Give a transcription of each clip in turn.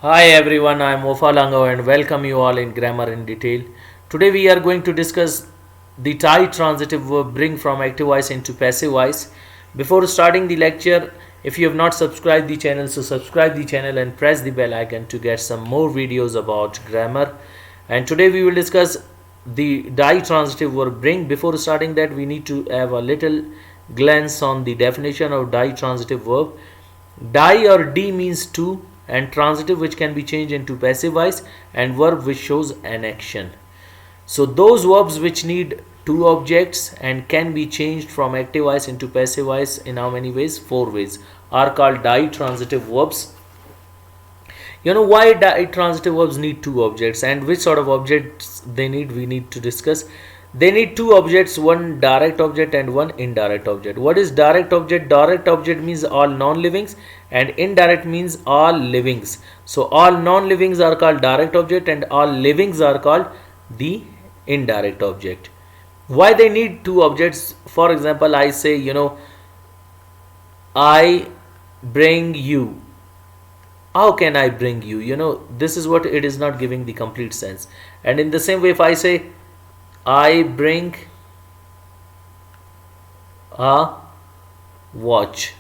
Hi everyone, I am Ofalango and welcome you all in Grammar in Detail. Today we are going to discuss the Thai transitive verb bring from active voice into passive voice. Before starting the lecture, if you have not subscribed the channel, so subscribe the channel and press the bell icon to get some more videos about grammar. And today we will discuss the Thai transitive verb bring. Before starting that, we need to have a little glance on the definition of Thai transitive verb. Die or D means to, and transitive which can be changed into passive voice, and verb which shows an action. So those verbs which need two objects and can be changed from active voice into passive voice in how many ways? Four ways are called ditransitive verbs. You know why ditransitive verbs need two objects and which sort of objects they need, we need to discuss. They need two objects, one direct object and one indirect object. What is direct object? Direct object means all non-livings and indirect means all livings. So all non-livings are called direct object and all livings are called the indirect object. Why they need two objects? For example, I say, I bring you. How can I bring you? This is what it is not giving the complete sense. And in the same way, if I say I bring a watch,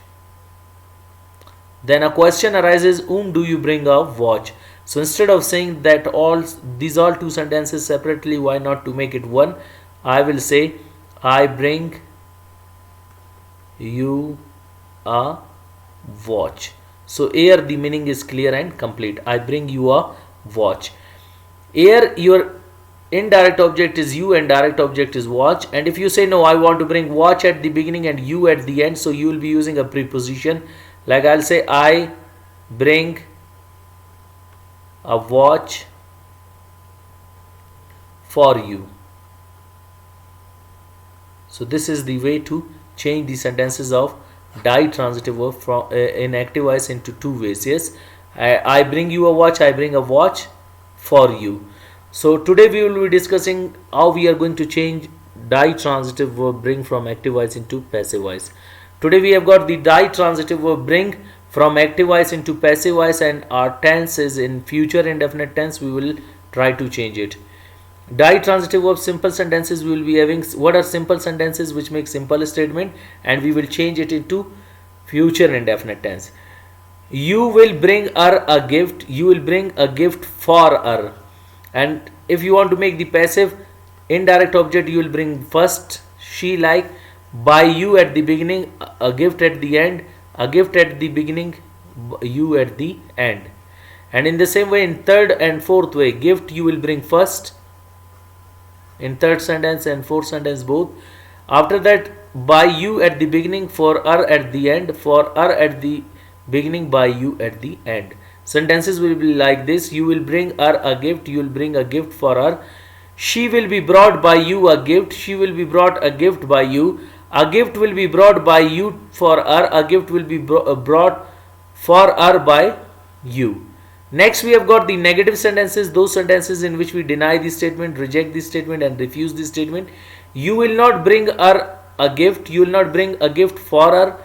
then a question arises, whom do you bring a watch? So instead of saying that all two sentences separately, why not to make it one? I will say I bring you a watch. So here the meaning is clear and complete. I bring you a watch. Here your indirect object is you and direct object is watch. And if you say no, I want to bring watch at the beginning and you at the end, so you will be using a preposition. Like I'll say I bring a watch for you. So this is the way to change the sentences of ditransitive verb from in active voice into two ways. Yes, I bring you a watch, I bring a watch for you. So today we will be discussing how we are going to change ditransitive verb bring from active voice into passive voice. Today we have got the ditransitive verb bring from active voice into passive voice, and our tense is in future indefinite tense. We will try to change it. Ditransitive verb simple sentences, we will be having what are simple sentences which make simple statement, and we will change it into future indefinite tense. You will bring her a gift, you will bring a gift for her. And if you want to make the passive indirect object, you will bring first she, like by you at the beginning, a gift at the end, a gift at the beginning, you at the end. And in the same way, in third and fourth way, gift you will bring first in third sentence and fourth sentence both. After that, by you at the beginning, for her at the end, for her at the beginning, by you at the end. Sentences will be like this: you will bring her a gift, you will bring a gift for her. She will be brought by you a gift, she will be brought a gift by you. A gift will be brought by you for her, a gift will be brought for her by you. Next we have got the negative sentences, those sentences in which we deny the statement, reject the statement and refuse the statement. You will not bring her a gift, you will not bring a gift for her.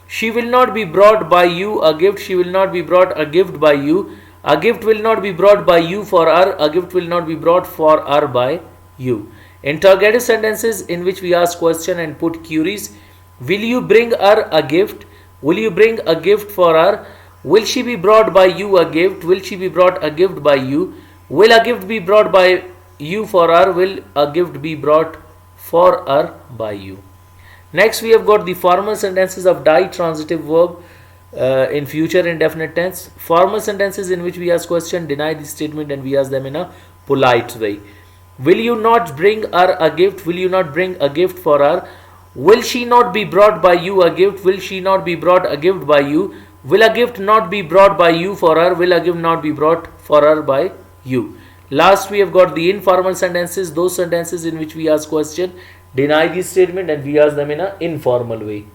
She will not be brought by you a gift, she will not be brought a gift by you. A gift will not be brought by you for her, a gift will not be brought for her by you. Interrogative sentences in which we ask question and put queries. Will you bring her a gift? Will you bring a gift for her? Will she be brought by you a gift? Will she be brought a gift by you? Will a gift be brought by you for her? Will a gift be brought for her by you? Next we have got the formal sentences of ditransitive verb in future indefinite tense. Formal sentences in which we ask question, deny the statement and we ask them in a polite way. Will you not bring her a gift? Will you not bring a gift for her? Will she not be brought by you a gift? Will she not be brought a gift by you? Will a gift not be brought by you for her? Will a gift not be brought for her by you? Last we have got the informal sentences, those sentences in which we ask question, deny the statement and we ask them in an informal way.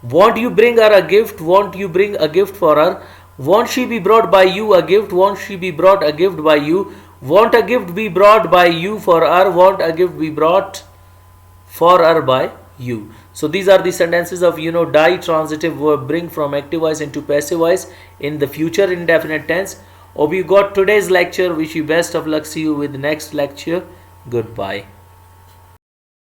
Won't you bring her a gift? Won't you bring a gift for her? Won't she be brought by you a gift? Won't she be brought a gift by you? Won't a gift be brought by you for her? Won't a gift be brought for her by you. So these are the sentences of ditransitive verb, bring from active voice into passive voice in the future indefinite tense. Hope you got today's lecture. Wish you best of luck. See you with the next lecture. Goodbye.